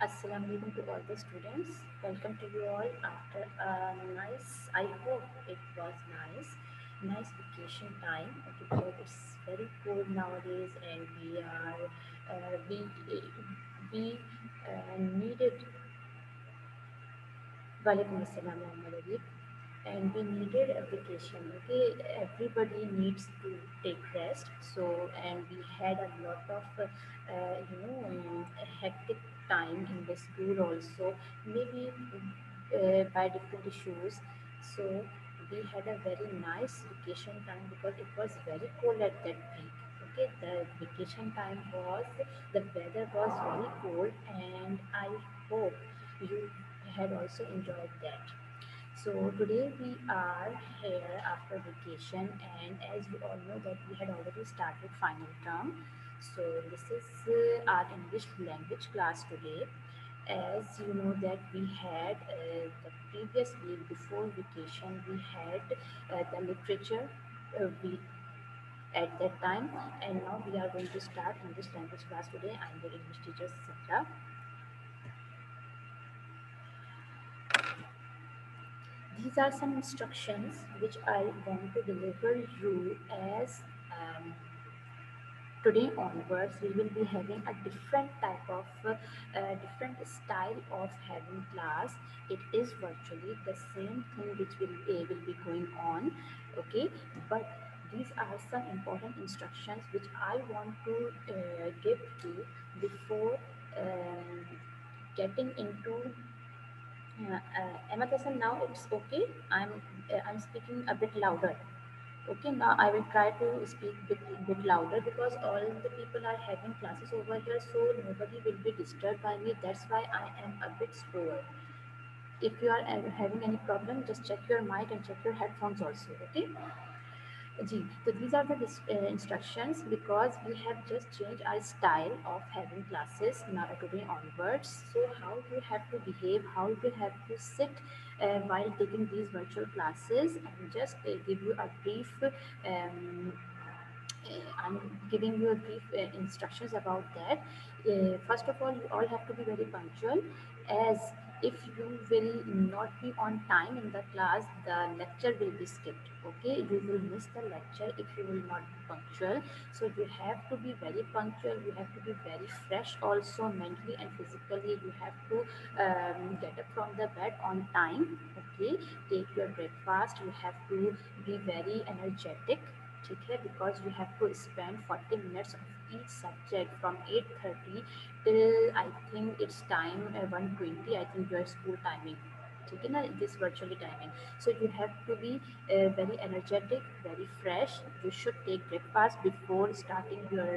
Assalamu alaikum to all the students. Welcome to you all after a nice, I hope it was nice vacation time. Okay, because it's very cold nowadays and we needed. Walaikum assalam, Muhammad Ali. And we needed a vacation. Okay, everybody needs to take rest. So, and we had a lot of hectic time in the school also, maybe by different issues. So we had a very nice vacation time because it was very cold at that peak. Okay, the vacation time was, the weather was very cold, and I hope you had also enjoyed that. So today we are here after vacation, and as you all know that we had already started final term. So this is our English language class today. As you know that we had the previous week before vacation, we had the literature week at that time, and now we are going to start English language class today. I'm your English teacher Sitra. These are some instructions which I want to deliver you as today onwards we will be having a different type of different style of having class. It is virtually the same thing which will be going on, okay, but these are some important instructions which I want to give you before um, getting into Emma Hassan, now it's okay. I'm speaking a bit louder. Okay, now I will try to speak bit louder because all the people are having classes over here, so nobody will be disturbed by me. That's why I am a bit slower. If you are having any problem, just check your mic and check your headphones also. Okay. Ji, so these are the instructions because we have just changed our style of having classes now today onwards. So how you have to behave, how you have to sit while taking these virtual classes, and just give you a brief. I'm giving you a brief instructions about that. First of all, you all have to be very punctual, as if you will not be on time in the class, the lecture will be skipped. Okay, you will miss the lecture if you will not be punctual. So you have to be very punctual. You have to be very fresh, also mentally and physically. You have to get up from the bed on time. Okay, take your breakfast. You have to be very energetic. ठीक है, because you have to spend 40 minutes of each subject from 8:30 till I think it's time 1:20, I think your school timing. ठीक है ना, this virtually timing. So you have to be very energetic, very fresh. You should take breakfast before starting your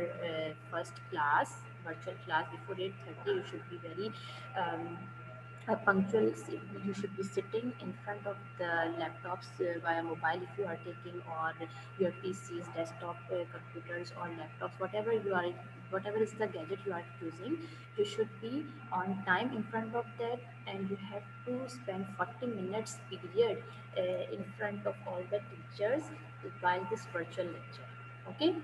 first class, virtual class. Before 8:30 you should be very um, punctual. You should be sitting in front of the laptops via mobile if you are taking, or your PCs, desktop computers or laptops, whatever is the gadget you are using. You should be on time in front of that, and you have to spend 40 minutes period in front of all the teachers while this virtual lecture. Okay.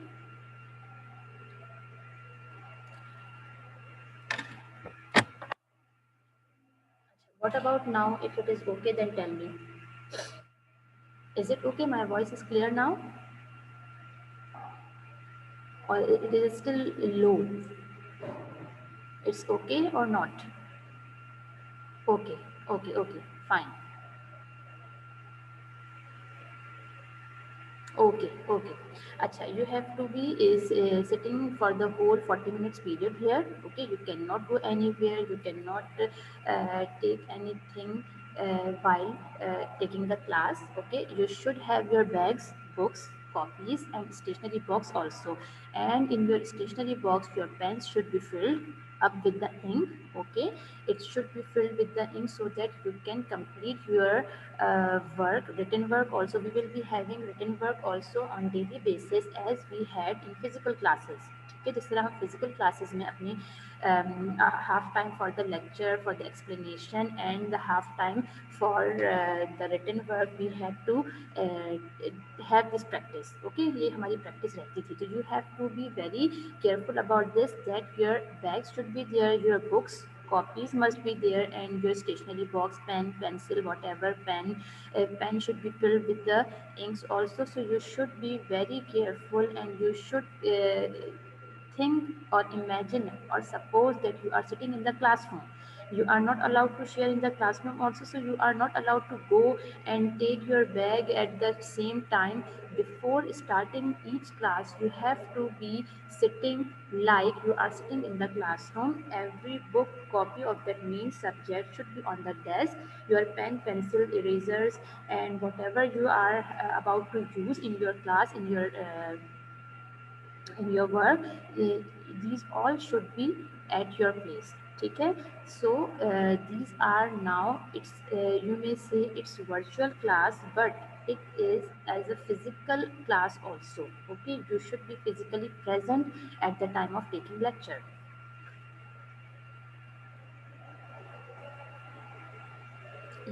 What about now? If it is okay, then tell me. Is it okay? My voice is clear now, or it is still low? It's okay or not? Okay, okay, okay, fine. Okay, okay. Acha, you have to be is sitting for the whole 40 minutes period here. Okay, you cannot go anywhere. You cannot take anything while taking the class. Okay, you should have your bags, books, copies, and stationery box also. And in your stationery box, your pens should be filled up with the ink. Okay, it should be filled with the ink so that you can complete your work, written work. Also, we will be having written work also on daily basis as we had in physical classes. ठीक है, जिस तरह हम physical classes में अपनी half time for the lecture, for the explanation, and the half time for the written work, we had to have this practice. Okay, ये हमारी practice रहती थी. So you have to be very careful about this, that your bags should be there, your books copies must be there, and your stationery box, pen, pencil, whatever, pen should be filled with the inks also. So you should be very careful, and you should think or imagine or suppose that you are sitting in the classroom. You are not allowed to share in the classroom also, so you are not allowed to go and take your bag at the same time. Before starting each class, you have to be sitting like you are sitting in the classroom. Every book copy of that main subject should be on the desk. Your pen, pencil, erasers, and whatever you are about to use in your class, in your work, these all should be at your place. Okay, so these are now, it's you may say it's virtual class, but it is as a physical class also. Okay, you should be physically present at the time of taking lecture.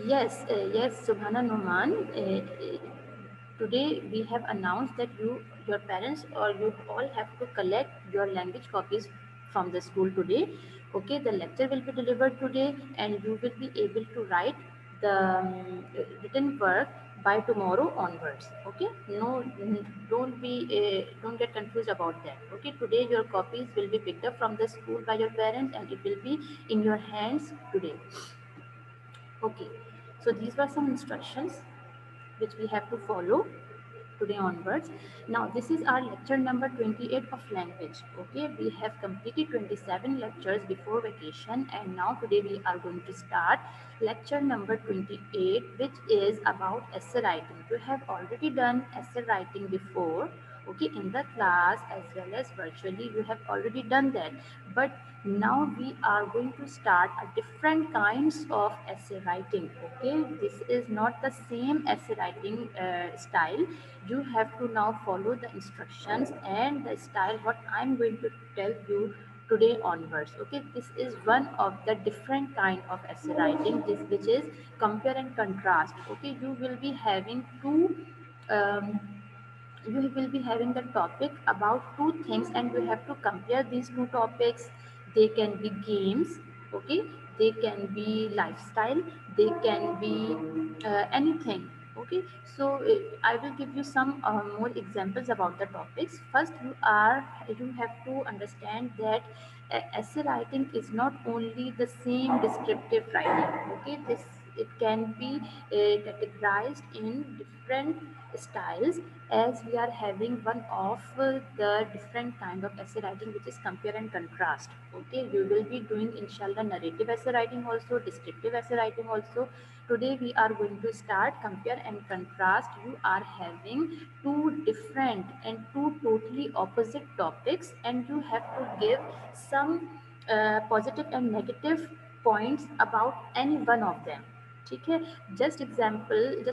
Yes, Subhana Numan. Today we have announced that your parents or you all have to collect your language copies from the school today. Okay, the lecture will be delivered today, and you will be able to write the written work by tomorrow onwards. Okay, no, don't get confused about that. Okay, today your copies will be picked up from the school by your parents, and it will be in your hands today. Okay, so these were some instructions which we have to follow today onwards. Now, this is our lecture number 28 of language. Okay, we have completed 27 lectures before vacation, and now today we are going to start lecture number 28, which is about essay writing. You have already done essay writing before. Okay, in the class as well as virtually, you have already done that, but now we are going to start a different kinds of essay writing. Okay, this is not the same essay writing style. You have to now follow the instructions and the style what I'm going to tell you today onwards. Okay, this is one of the different kind of essay writing, this which is compare and contrast. Okay, you will be having um, you will be having the topic about two things, and you have to compare these two topics. They can be games. Okay, they can be lifestyle, they can be anything. Okay, so I will give you some more examples about the topics. First, you have to understand that essay writing is not only the same descriptive writing. Okay, this it can be categorized in different styles, as we are having one of the different kind of essay writing, which is compare and contrast. Okay, we will be doing inshallah narrative essay writing also, descriptive essay writing also. Today we are going to start compare and contrast. You are having two different and two totally opposite topics, and you have to give some positive and negative points about any one of them. ठीक है, just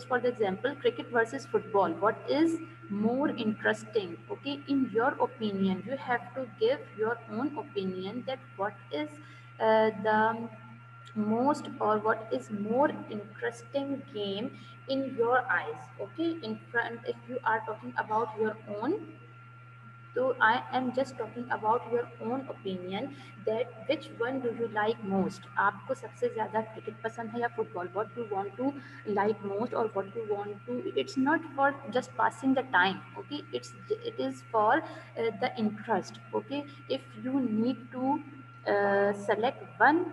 for the example, cricket versus football, what is more interesting? Okay, in your opinion, you have to give your own opinion, that what is the most or what is more interesting game in your eyes. Okay, in front, if you are talking about your own, so I am just talking about your own opinion, that which one do you like most? आपको सबसे ज़्यादा cricket पसंद है या football? What you want to like most, or what you want to? It's not for just passing the time. Okay, it is for the interest. Okay, if you need to select one,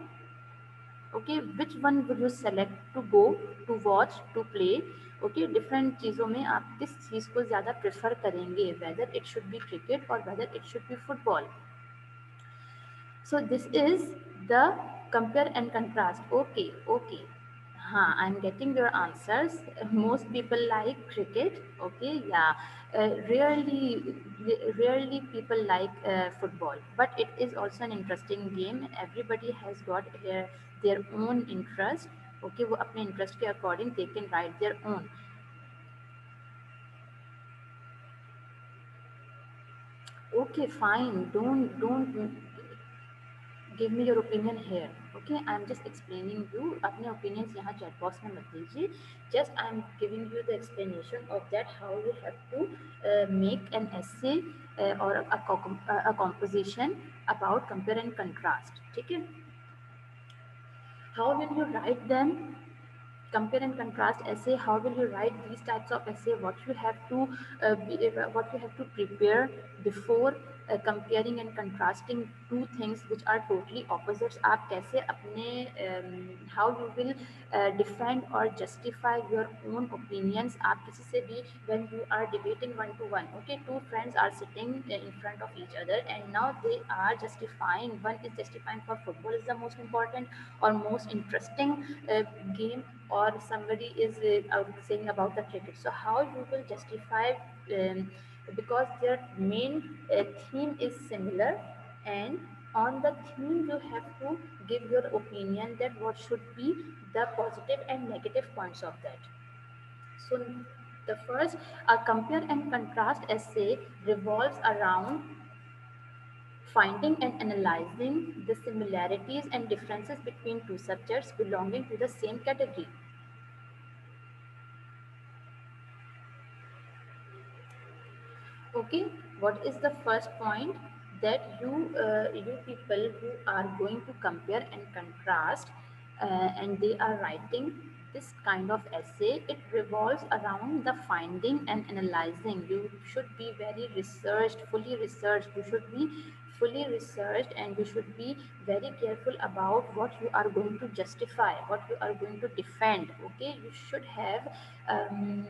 okay, which one would you select to go, to watch, to play? Okay, different चीज़ों में आप किस चीज़ को ज़्यादा prefer करेंगे, whether it should be cricket और whether it should be football. So this is the compare and contrast. Okay, okay. I'm getting your answers. Most people like cricket. Okay, yeah. Rarely people like football, but it is also an interesting game. Everybody has got their own interest. Okay, वो अपने interest के according they can write their own. Okay, fine. Don't give me your opinion here. Okay, I'm just explaining you. अपने opinions यहाँ chat box में मत दीजिए. Just I'm giving you the explanation of that how you have to make an essay or a composition about compare and contrast. ठीक है? How will you write them? Compare and contrast essay. How will you write these types of essay? What you have to prepare before comparing and contrasting two things which are totally opposites. आप कैसे अपने how you will defend or justify your own opinions. आप किसी से भी when you are debating one to one, okay, two friends are sitting in front of each other and now they are justifying. One is justifying for football is the most important or most interesting game, or somebody is saying about the cricket. So how you will justify, because their main theme is similar, and on the theme you have to give your opinion that what should be the positive and negative points of that. So the first, a compare and contrast essay revolves around finding and analyzing the similarities and differences between two subjects belonging to the same category. Okay, what is the first point? That you people who are going to compare and contrast, and they are writing this kind of essay, it revolves around the finding and analyzing. You should be very researched, fully researched. You should be fully researched, and you should be very careful about what you are going to justify, what you are going to defend. Okay, you should have um,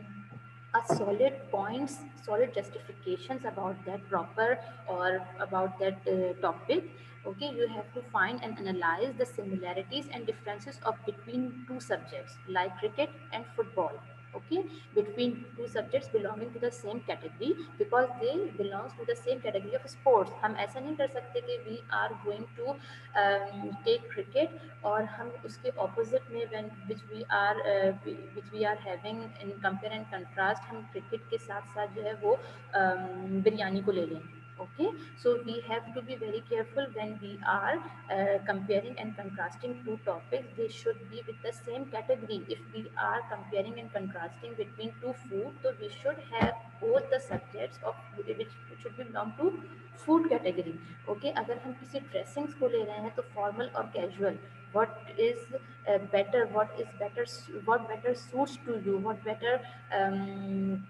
a solid points, solid justifications about that proper or about that topic. Okay, you have to find and analyze the similarities and differences of between two subjects like cricket and football. Okay, between two subjects belonging to the same category, because they belongs to the same category of sports. हम ऐसा नहीं कर सकते कि we are going to take cricket और हम उसके opposite में which we are having in compare and contrast, हम cricket के साथ साथ जो है वो बिरयानी को ले लें. Okay, so we have to be very careful when we are comparing and contrasting two topics. They should be with the same category. If we are comparing and contrasting between two food, so we should have both the subjects of which should belong to food category. Okay, अगर हम किसी dressings को ले रहे हैं तो formal और casual, what is better, what better suits to you, what better um,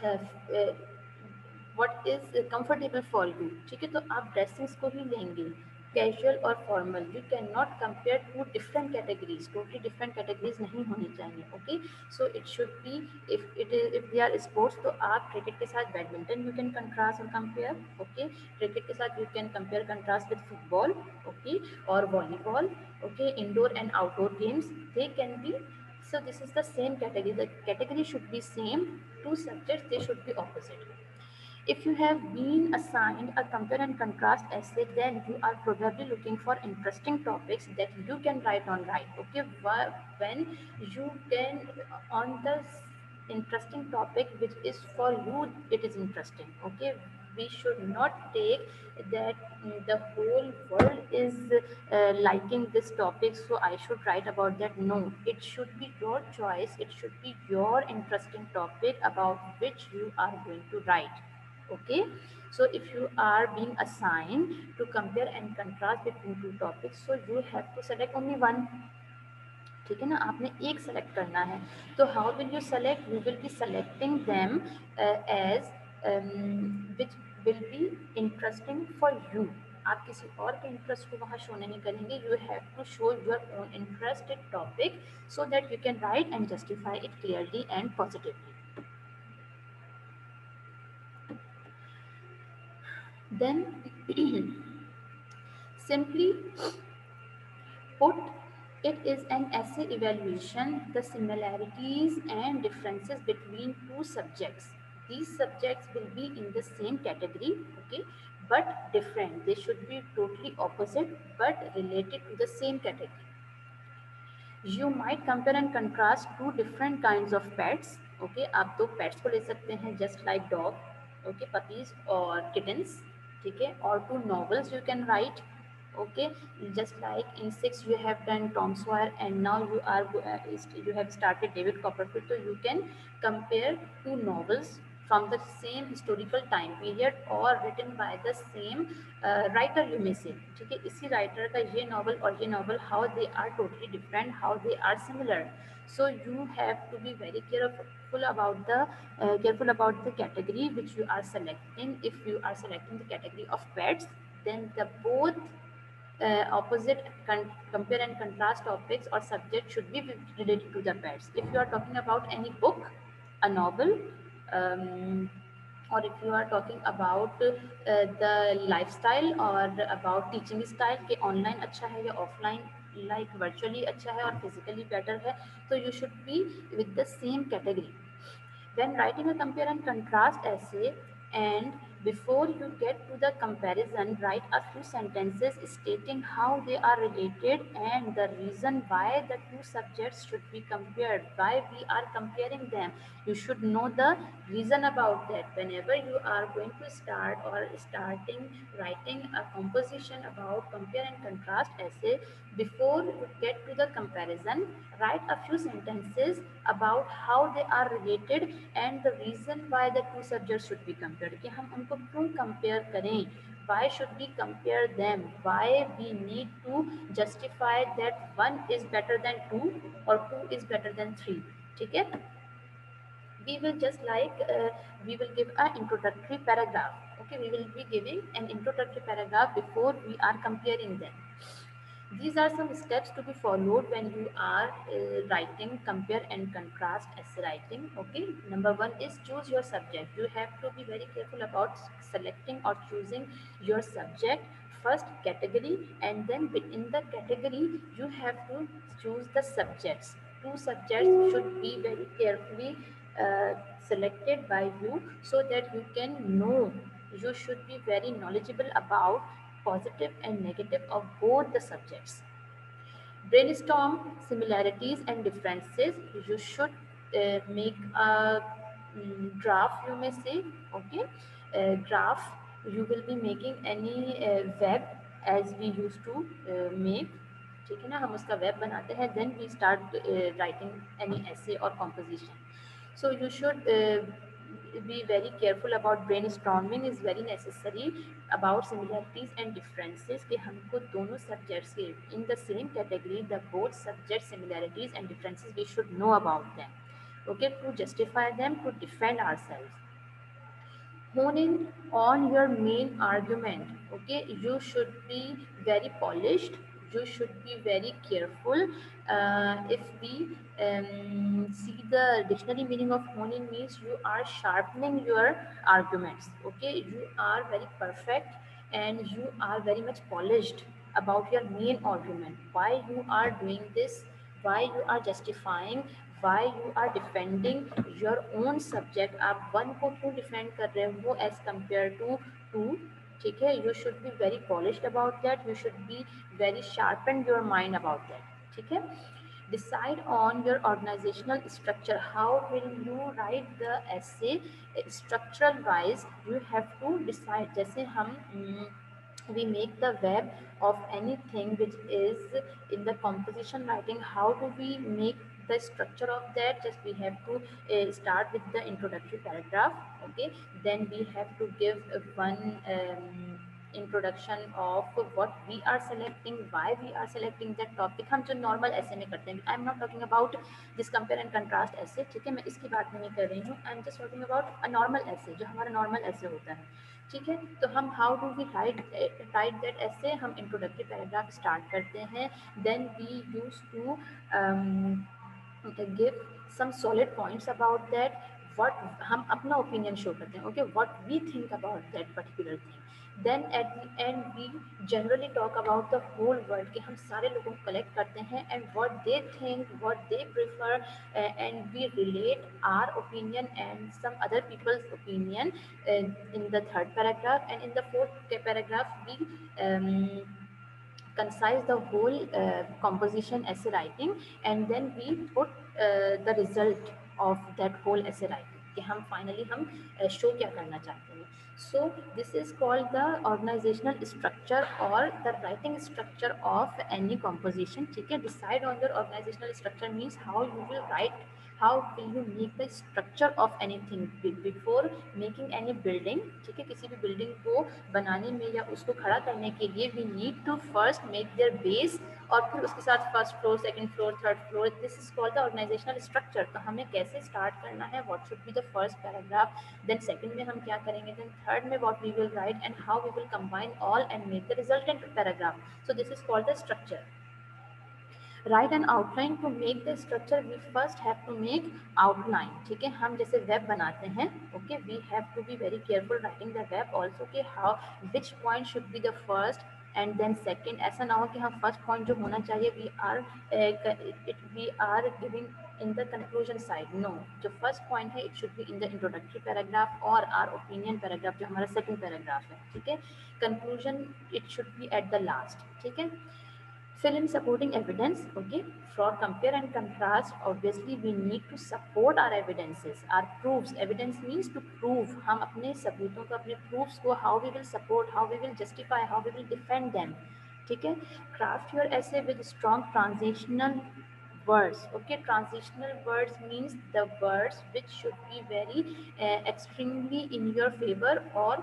uh, uh, what is comfortable for you. ठीक है, तो आप ड्रेसिंग्स को ही लेंगे, कैजुअल और formal. You can not compare two different categories, totally different categories नहीं होनी चाहिए. Okay, so it should be, if they are sports, तो आप क्रिकेट के साथ बैडमिंटन यू कैन कंट्रास्ट और कंपेयर. ओके, क्रिकेट के साथ you can compare contrast with football. Okay, और volleyball. Okay, indoor and outdoor games they can be. So this is the same category. The category should be same. Two subjects, they should be opposite. If you have been assigned a compare and contrast essay, then you are probably looking for interesting topics that you can write on right. Okay, when you can on the interesting topic which is for you, it is interesting. Okay, we should not take that the whole world is liking this topic, so I should write about that. No, it should be your choice. It should be your interesting topic about which you are going to write. Okay, so if you are being assigned to compare and contrast between two topics, so you have to select only one. ठीक है ना, आपने एक select करना है. तो how will you select? You will be selecting them as which will be interesting for you. आप किसी और के इंटरेस्ट को वहाँ शो नहीं करेंगे. You have to show your own interested topic so that you can write and justify it clearly and positively. Then simply put, it is an essay evaluation the similarities and differences between two subjects. These subjects will be in the same category, okay, but different. They should be totally opposite but related to the same category. You might compare and contrast two different kinds of pets. Okay, आप दो pets को ले सकते हैं just like dog, okay, puppies or kittens. ठीक है, or 2 novels you can write. Okay, just like in 6 you have done Tom Sawyer, and now you have started David Copperfield, so you can compare 2 novels from the same historical time period or written by the same writer, you may say. ठीक है, इसी writer का ये novel और ये novel, how they are totally different, how they are similar. So you have to be very careful about the category which you are selecting. If you are selecting the category of pets, then the both opposite compare and contrast topics or subjects should be related to the pets. If you are talking about any book, a novel, um, or if you are talking about the lifestyle or about teaching style कि online अच्छा है या offline, like virtually अच्छा है और physically better है, तो you should be with the same category. When writing a compare and contrast essay, and before you get to the comparison, write a few sentences stating how they are related and the reason why the two subjects should be compared, why we are comparing them. You should know the reason about that. Whenever you are going to start or starting writing a composition about compare and contrast essay, before you get to the comparison, write a few sentences about how they are related and the reason why the two subjects should be compared. कि हम उनको क्यों compare करें? Why should we compare them? Why we need to justify that one is better than two or two is better than three? ठीक है? We will just like we will give an introductory paragraph. Okay, we will be giving an introductory paragraph before we are comparing them. These are some steps to be followed when you are writing compare and contrast essay writing. Okay, number one is choose your subject. You have to be very careful about selecting or choosing your subject. First category, and then within the category you have to choose the subjects. Two subjects should be very carefully selected by you so that you can know. You should be very knowledgeable about positive and negative of both the subjects. Brainstorm similarities and differences. You should make a graph, you may say. Okay, graph. You will be making any web as we used to make. ठीक है ना, हम उसका web बनाते हैं, then we start writing any essay or composition. So you should be very careful about brainstorming is very necessary about similarities and differences कि हमको दोनों subjects के in the same category the both subject similarities and differences we should know about them. Okay, to justify them, to defend ourselves. Hone in on your main argument. Okay, you should be very polished, you should be very careful. If we see the dictionary meaning of hone in, means you are sharpening your arguments. Okay, you are very perfect and you are very much polished about your main argument, why you are doing this, why you are justifying, why you are defending your own subject. आप one को क्यों defend कर रहे हो as compare to to. ठीक है, you should be very polished about that, you should be very sharpen your mind about that. ठीक है, decide on your organizational structure. How will you write the essay? Structural wise you have to decide. जैसे हम we make the web of anything which is in the composition writing, how do we make the structure of that? Just we have to start with the introductory paragraph. Okay, then we have to give one introduction of what we are selecting, why we are selecting that topic. हम जो normal essay में करते हैं, I am not talking about this compare and contrast essay. ठीक है, मैं इसकी बात नहीं कर रही हूँ. I am just talking about a normal essay, जो हमारा normal essay होता है. ठीक है, तो हम how do we write that ऐसे, हम इंट्रोडक्टरी पैराग्राफ स्टार्ट करते हैं, then we use to give some solid points about that, what हम अपना ओपिनियन शो करते हैं. Okay, what we think about that particular thing. Then at the end we generally talk about the whole world कि हम सारे लोगों को collect करते हैं and what they think, what they prefer, and we relate are opinion and some other people's opinion in the third paragraph. And in the fourth paragraph we concise the whole composition essay writing, and then we put the result of that whole essay writing कि हम finally हम show क्या करना चाहते हैं. So this is called the organizational structure or the writing structure of any composition. ठीक है, decide on your organizational structure means how you will write, how will you make the structure of anything before making any building. ठीक है, किसी भी building को बनाने में या उसको खड़ा करने के लिए we need to first make their base और फिर उसके साथ first floor, second floor, third floor. This is called the organisational structure. तो हमें कैसे स्टार्ट करना है, what should be the first paragraph, then second में हम क्या करेंगे, देन थर्ड में what we will write and how we will combine all and make the resultant paragraph. So this is called the structure. Write an outline. To make the structure we first have to make outline. ठीक है, हम जैसे web बनाते हैं, okay, we have to be very careful writing the web also कि how which point should be the first and then second. ऐसा ना हो कि हम फर्स्ट पॉइंट जो होना चाहिए we are giving in the conclusion side. No, जो first point है it should be in the introductory paragraph or our opinion paragraph जो हमारा second paragraph है. ठीक है, conclusion it should be at the last. ठीक है, fill in supporting evidence. Okay, for compare and contrast obviously we need to support our evidences, our proofs. Evidence means to prove. हम अपने सबूतों को, अपने proofs को how we will support, how we will justify, how we will defend them. ठीक है, craft your essay with strong transitional words. Okay, transitional words means the words which should be very extremely in your favor or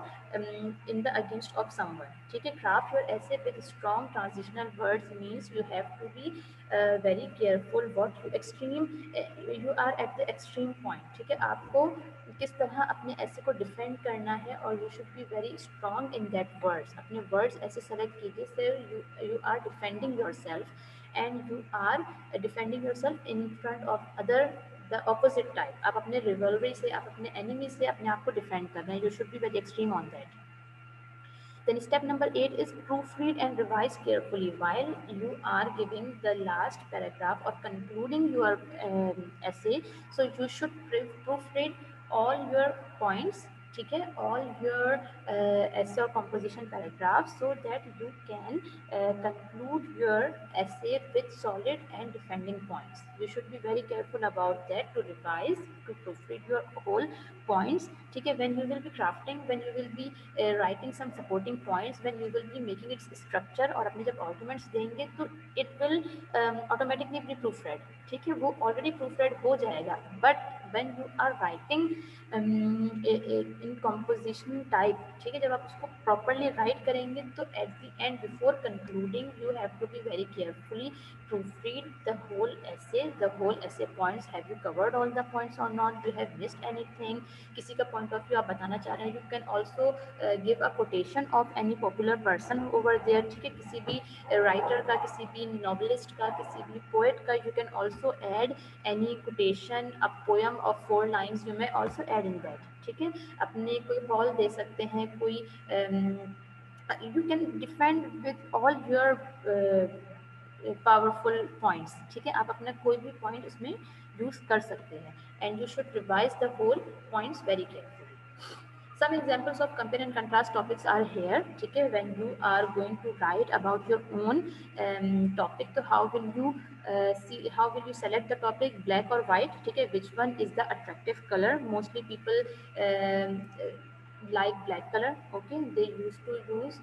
in the against of someone. ठीक है, craft your essay with strong transitional words means you have to be very careful what you extreme you are at the extreme point. ठीक है, आपको किस तरह अपने ऐसे को डिफेंड करना है और you should be very strong in that words. अपने वर्ड्स ऐसे सेलेक्ट कीजिए sir you are defending yourself and you are defending yourself in front of other the opposite type. आप अपने rivalry से, आप अपने enemy से अपने आप को defend कर रहे हैं. You should be very extreme on that. Then step number 8 is proofread and revise carefully while you are giving the last paragraph or concluding your essay. So you should proofread all your points. ठीक है, all your essay or composition paragraphs so that you can conclude your essay with solid and defending points. You should be very careful about that to revise, to proofread your whole points. ठीक है, when you will be crafting, when you will be writing some supporting points, when you will be making its structure और अपने जब arguments देंगे तो it will automatically be proofread. ठीक है, वो already proofread हो जाएगा. But when you are writing in composition type, ठीक है, जब आप उसको properly write करेंगे तो at the end before concluding you have to be very carefully proofread the whole essay, the whole essay points. Have you covered all the points or not? You have missed anything? किसी का point of view आप बताना चाह रहे हैं. You can also give a quotation of any popular person over there. ठीक है, किसी भी writer का, किसी भी novelist का, किसी भी poet का. You can also add any quotation, a poem of 4 lines you may also add in that. ठीक है, अपने कोई हॉल दे सकते हैं, कोई you can defend with all your powerful points. ठीक है, आप अपना कोई भी पॉइंट इसमें यूज कर सकते हैं and you should revise the whole points very carefully. Some examples of compare and contrast topics are here. ठीक है, when you are going to write about your own topic, so how will you how will you select the topic, black or white? ठीक है, which one is the attractive color? Mostly people like black color. Okay, they used to use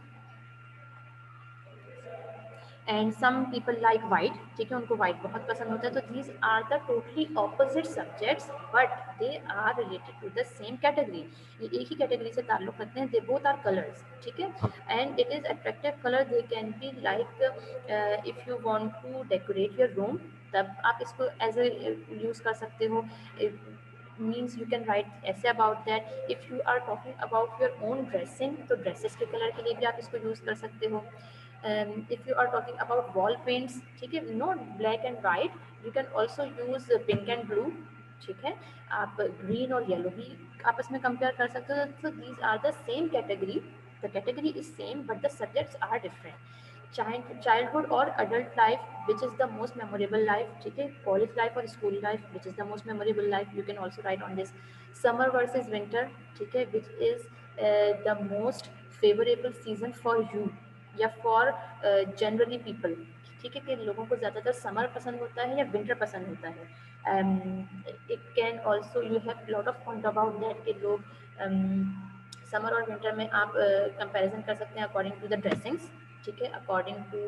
and some people like white. ठीक है, उनको white बहुत पसंद होता है. तो these are the totally opposite subjects but they are related to the same category. ये एक ही कैटेगरी से ताल्लुक रखते हैं. They both are colours. ठीक है, and it is attractive colour. They can be like if you want to decorate your room तब आप इसको एज ए यूज़ कर सकते हो. means you can write essay about that. If you are talking about your own dressing तो dresses के colour के लिए भी आप इसको यूज़ कर सकते हो. If you are talking about wall paints, ठीक है, not black and white, you can also use pink and blue. ठीक है, आप ग्रीन और येलो भी आपस में कंपेयर कर सकते हो. So these are the same category. The category is same but the subjects are different. Childhood or adult life, which is the most memorable life. ठीक है, college life or school life, which is the most memorable life. You can also write on this. Summer versus winter, ठीक है, which is the most favorable season for you या for generally people. ठीक है, कि लोगों को ज़्यादातर summer पसंद होता है या विंटर पसंद होता है. It can also you have lot of point about that कि लोग समर और विंटर में आप कंपैरिजन कर सकते हैं अकॉर्डिंग टू द ड्रेसिंग्स, ठीक है, अकॉर्डिंग टू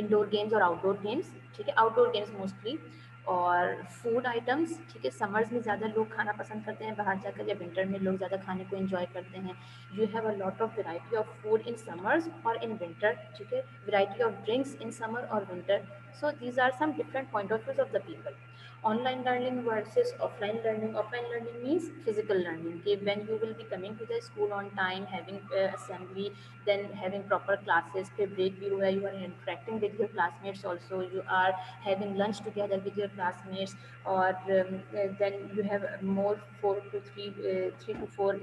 इंडोर गेम्स और आउटडोर गेम्स, ठीक है, आउटडोर गेम्स मोस्टली, और फूड आइटम्स, ठीक है, समर्स में ज़्यादा लोग खाना पसंद करते हैं बाहर जाकर, या विंटर में लोग ज़्यादा खाने को एंजॉय करते हैं। You have a lot of variety of food in summers और इन विंटर, ठीक है, variety of drinks in summer और winter. So these are some different point of views of the people. Online learning versus offline learning. Offline learning means physical learning, okay, when you will be coming to the school on time, having assembly, then having proper classes, फिर break भी हुआ, you are interacting with your classmates also, you are having lunch together with your classmates, or then you have more 3 to 4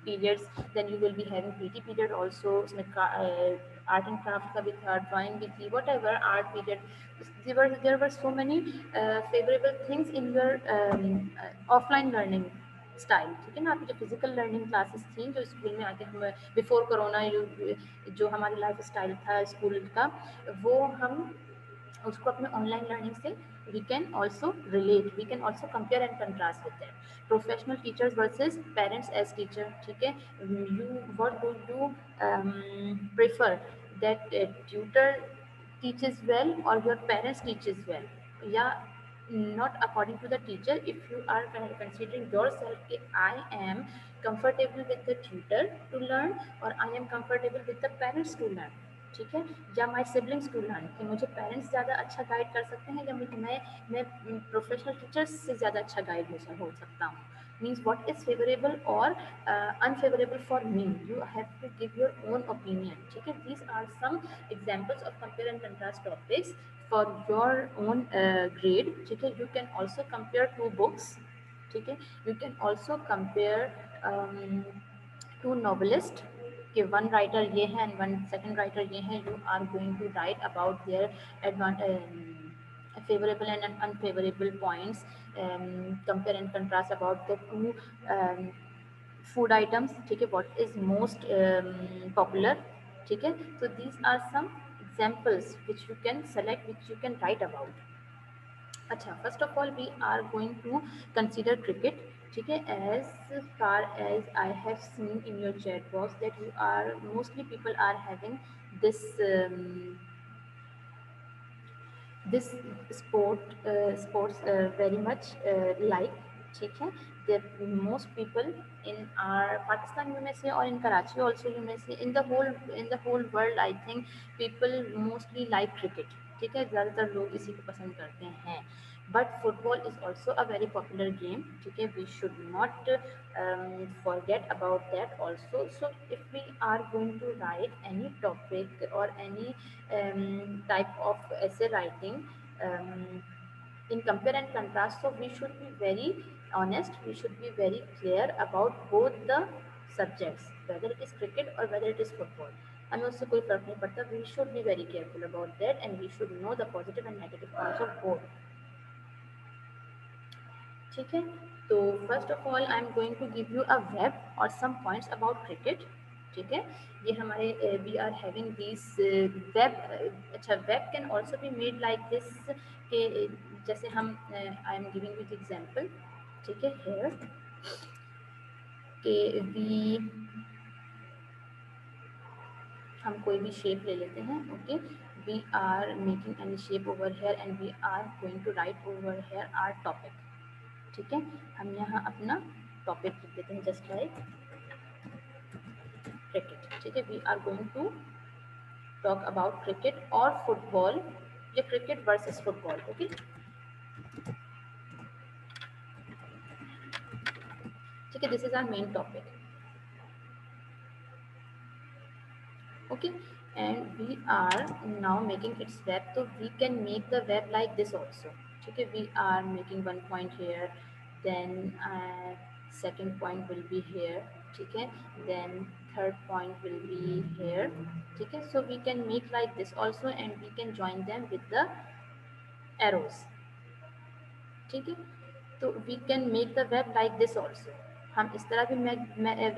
periods, then you will be having PT period also, उसमें art and craft का भी था, drawing भी थी, whatever art period. There were so many favorable things in your offline learning style, ठीक है ना। आपकी जो फिजिकल लर्निंग क्लासेस थी, जो स्कूल में आके हम बिफोर कोरोना जो हमारी लाइफ स्टाइल था स्कूल का, वो हम उसको अपने ऑनलाइन लर्निंग से we can also relate, we can also compare and contrast with that. Professional teachers versus parents as teacher, ठीक है, you what do you prefer, that tutor teaches well or your parents teaches well, yeah, not according to the teacher. If you are considering yourself कि I am comfortable with the tutor to learn or I am comfortable with the parents to learn, ठीक है, या my siblings to learn, कि मुझे parents ज़्यादा अच्छा guide कर सकते हैं या मैं प्रोफेशनल टीचर्स से ज़्यादा अच्छा गाइड हो सकता हूँ, means what is favorable or unfavorable for me, you have to give your own opinion, ठीक है। These are some examples of compare and contrast topics for your own grade, ठीक है। You can also compare two books, ठीक है, you can also compare two novelists, कि one writer ये है and one second writer ये है, you are going to write about their favorable and unfavorable points, compare and contrast about the two food items, ठीक है, what is most popular, ठीक है। So these are some examples which you can select, which you can write about. अच्छा, first of all we are going to consider cricket, ठीक है। As far as I have seen in your chat box that you are mostly people are having this this sports very much like, ठीक है। the most people in our Pakistan, you may say, or in Karachi also, you may say, in the whole world, I think people mostly like cricket, ठीक है, ज़्यादातर लोग इसी को पसंद करते हैं। But football is also a very popular game, ठीक है, we should not forget about that also. So if we are going to write any topic or any type of essay writing in compare and contrast, so we should be very honest, we should be very clear about both the subjects, whether it is cricket or whether it is football, हमें उससे कोई फर्क नहीं पड़ता। We should be very careful about that and we should know the positive and negative points of both, ठीक है। तो first of all I am going to give you a web और सम पॉइंट्स अबाउट क्रिकेट, ठीक है। ये हमारे we are having this web, अच्छा, web can also be made like this, के जैसे हम I am giving with example, ठीक है, हेयर के वी, हम कोई भी शेप ले लेते हैं, okay, we are making any shape over here and we are going to write over here our topic, ठीक है। हम यहाँ अपना टॉपिक लिख देते हैं जस्ट लाइक क्रिकेट, ठीक है। We are going to talk about cricket और फुटबॉल, या क्रिकेट वर्सेस फुटबॉल, ओके, ठीक है। This is our main topic, okay, and we are now making its web, so we can make the web like this also, okay। We are making one point here, then second point will be here, okay, then third point will be here, okay। So we can make like this also and we can join them with the arrows, ठीक है। तो we can make the web like this also, हम इस तरह भी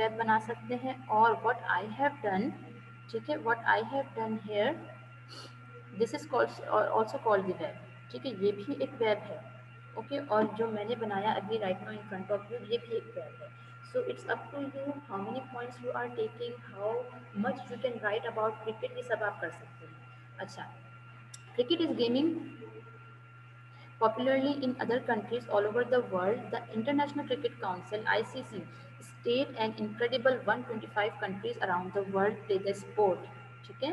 web बना सकते हैं। और व्हाट आई हैव डन, ठीक है, what I have done here, this is called also called the web, ठीक है, ये भी एक वेब है, ओके। और जो मैंने बनाया अभी right now in front of you, ये भी एक वेब है। So it's up to you how many points you are taking, how much you can write about cricket, ये सब आप कर सकते हैं. अच्छा, cricket is gaming popularly in other countries all over the world. The International Cricket Council (ICC) state an incredible 125 countries around the world play the sport. ठीक है.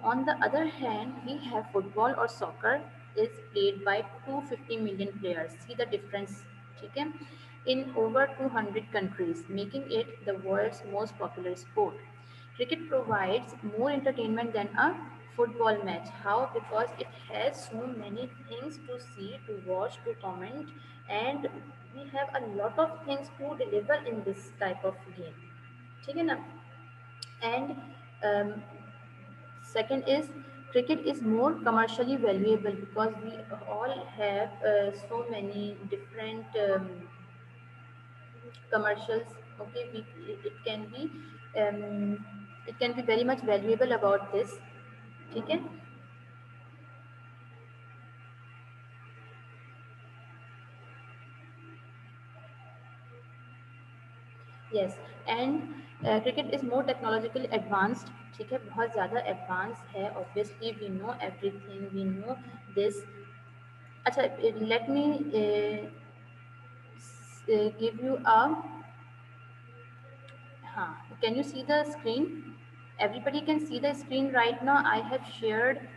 On the other hand, we have football or soccer is played by 250 million players. See the difference, ठीक है? In over 200 countries, making it the world's most popular sport. Cricket provides more entertainment than a football match. How? Because it has so many things to see, to watch, to comment, and we have a lot of things to deliver in this type of game. ठीक है ना? And um, second is cricket is more commercially valuable because we all have so many different commercials. Okay, it can be very much valuable about this. Okay. Yes, and cricket is more technologically advanced. ठीक है, बहुत ज़्यादा advance है. Obviously, we know everything. We know this. अच्छा, let me give you a. Can you see the screen? Everybody can see the screen right now. I have shared.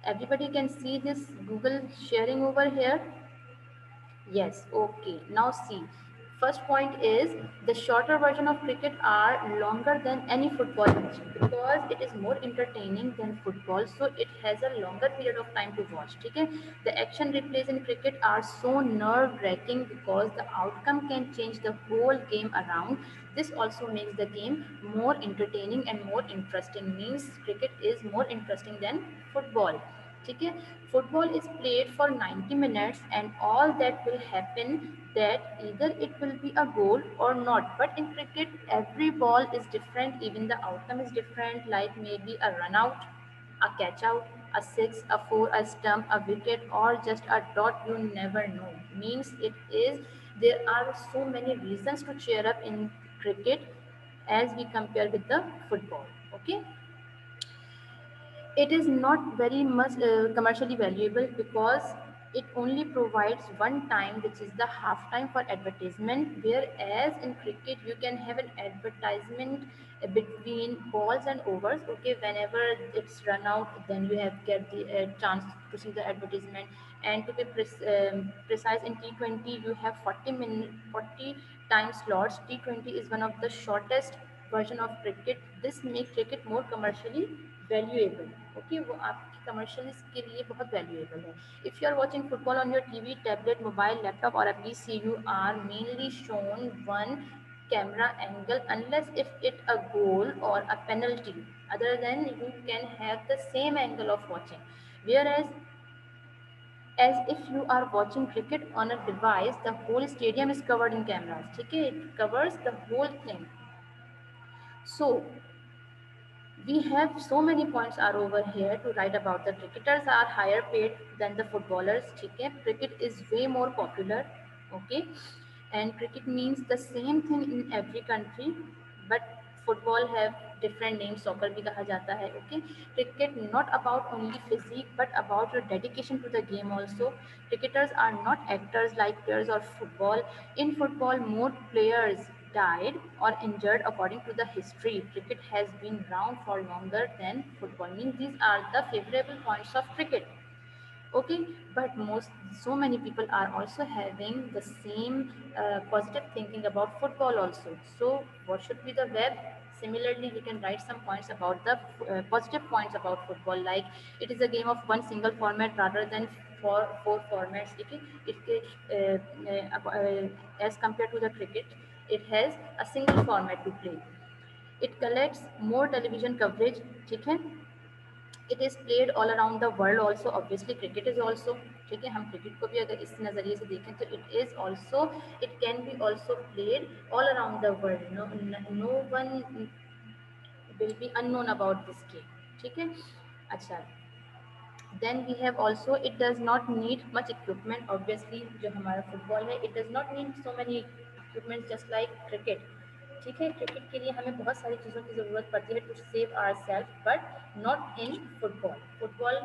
Everybody can see this Google sharing over here. Yes, okay. Now see, first point is the shorter version of cricket are longer than any football match because it is more entertaining than football, so it has a longer period of time to watch. Okay, the action replays in cricket are so nerve-wracking because the outcome can change the whole game around. This also makes the game more entertaining and more interesting. Means cricket is more interesting than football. ठीक है. Football is played for 90 minutes and all that will happen that either it will be a goal or not, but in cricket every ball is different, even the outcome is different, like maybe a run out, a catch out, a six, a four, a stump, a wicket, or just a dot. You never know. Means it is, there are so many reasons to cheer up in cricket as we compare with the football. Okay. It is not very much commercially valuable because it only provides one time, which is the half time for advertisement. Whereas in cricket, you can have an advertisement between balls and overs. Okay, whenever it's run out, then you have get the chance to see the advertisement. And to be precise, in T20, you have 40 time slots. T20 is one of the shortest version of cricket. This makes cricket more commercially valuable. Okay, वो आपकी commercial के लिए बहुत valuable है. If you are watching football on your TV, tablet, mobile, laptop और a PC, you are mainly shown one camera angle unless if it a goal or a penalty. Other than you can have the same angle of watching. Whereas as if you are watching cricket on a device, the whole stadium is covered in cameras. ठीक है, it covers the whole thing. So we have so many points are over here to write about. The cricketers are higher paid than the footballers. Okay, cricket is way more popular. Okay, and cricket means the same thing in every country, but football have different names. Soccer भी कहा जाता है. Okay, cricket not about only physique but about your dedication to the game also. Cricketers are not actors like players of football. In football, more players died or injured according to the history. Cricket has been around for longer than football. Means these are the favorable points of cricket. Okay, but most so many people are also having the same positive thinking about football also. So what should be the web? Similarly, we can write some points about the positive points about football, like it is a game of one single format rather than four formats. Okay, as compared to the cricket, it has a single format to play. It collects more television coverage. ठीक है. It is played all around the world also. Obviously cricket is also, ठीक है, हम cricket को भी अगर इस नज़रिए से देखें तो it is also, it can be also played all around the world. No one will be unknown about this game. ठीक है. अच्छा, Then we have also, it does not need much equipment. Obviously जो हमारा football है, it does not need so many equipment just like cricket. ठीक है, cricket के लिए हमें बहुत सारी चीज़ों की ज़रूरत पड़ती है to save ourself, but not in football. Football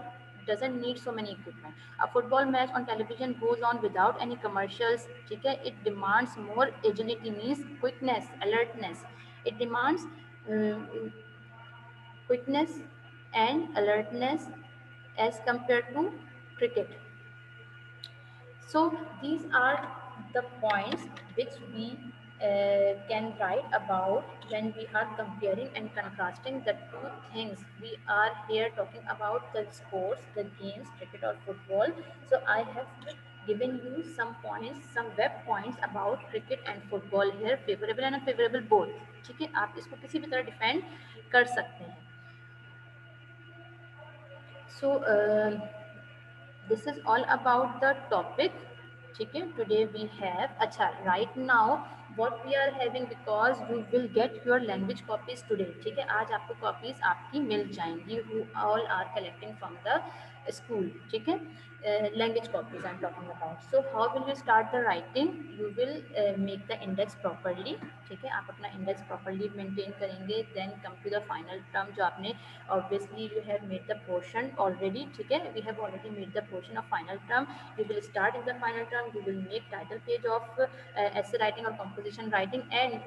doesn't need so many equipment. A football match on television goes on without any commercials. ठीक है, it demands more agility, means quickness, alertness. It demands quickness and alertness as compared to cricket. So these are the points which we can write about when we are comparing and contrasting the two things. We are here talking about the sports, the games, cricket or football. So I have given you some points, some web points about cricket and football here, favorable and unfavorable both. ठीक है, आप इसको किसी भी तरह defend कर सकते हैं. So this is all about the topic. ठीक है, today we have, अच्छा, right now what we are having, because you will get your language copies today. ठीक है, आज आपको copies आपकी मिल जाएंगी, who all are collecting from the school. ठीक है, language copies I'm talking about. So how will you start the writing? You will make the index properly. ठीक है, आप अपना index properly maintain करेंगे. Then come to the final term जो आपने, obviously you have made the portion already. ठीक है, we have already made the portion of final term. You will start in the final term. You will make title page of essay writing or composition writing, and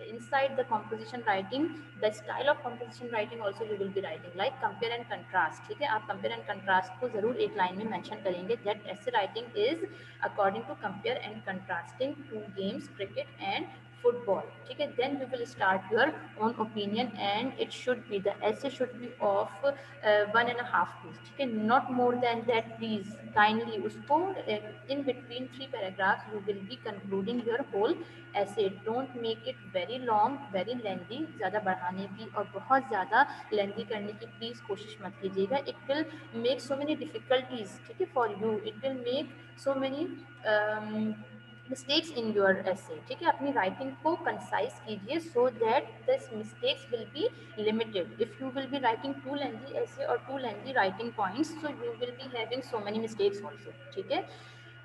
inside the composition writing, the style of composition writing also you will be writing like compare and contrast. ठीक है, आप compare and contrast को जरूर एक line में mention करेंगे, that essay writing is according to compare and contrasting two games, cricket and football. ठीक है, then you will start your own opinion, and it should be, the essay should be of 1.5 page. ठीक है, not more than that, please kindly उसको in between 3 paragraphs you will be concluding your whole essay. Don't make it very long, very lengthy. ज़्यादा बढ़ाने की और बहुत ज़्यादा lengthy करने की प्लीज़ कोशिश मत कीजिएगा. It will make so many difficulties, ठीक है, for you. It will make so many mistakes in your essay. ठीक है, अपनी राइटिंग को कंसाइज कीजिए so that this mistakes will be limited. If you will be writing too lengthy essay or too lengthy writing points, so you will be having so many mistakes also. ठीक है,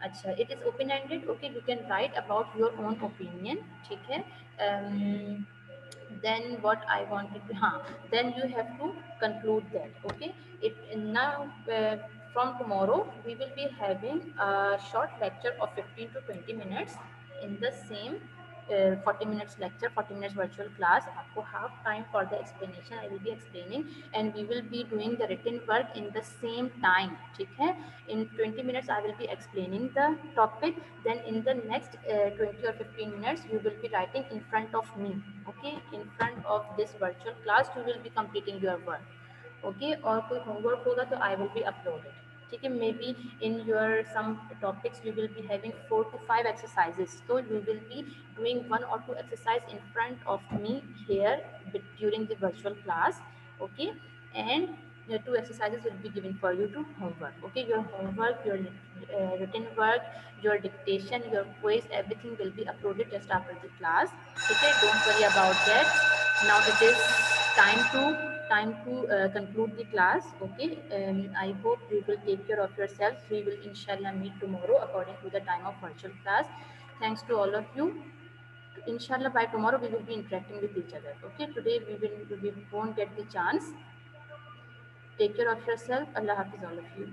अच्छा, it is open ended. Okay, you can write about your own opinion. ठीक है, then what I wanted to, then you have to conclude that. Okay, it now from tomorrow we will be having a short lecture of 15 to 20 minutes in the same 40 minutes lecture, 40 minutes virtual class. आपको half time for the explanation I will be explaining, and we will be doing the written work in the same time. ठीक है, in 20 minutes I will be explaining the topic, then in the next 20 or 15 minutes you will be writing in front of me. Okay, in front of this virtual class you will be completing your work. Okay, और कोई homework होगा तो I will be uploaded. ठीक है, maybe in your some topics you will be having 4 to 5 exercises, so you will be doing 1 or 2 exercise in front of me here during the virtual class. Okay, and your 2 exercises will be given for you to homework. Okay, your homework, your written work, your dictation, your quiz, everything will be uploaded just after the class. Okay, don't worry about that. Now it is time to conclude the class. Okay, I hope you will take care of yourself. We will inshallah meet tomorrow according to the time of virtual class. Thanks to all of you. Inshallah by tomorrow we will be interacting with each other. Okay, today we won't get the chance. Take care of yourself. Allah Hafiz all of you.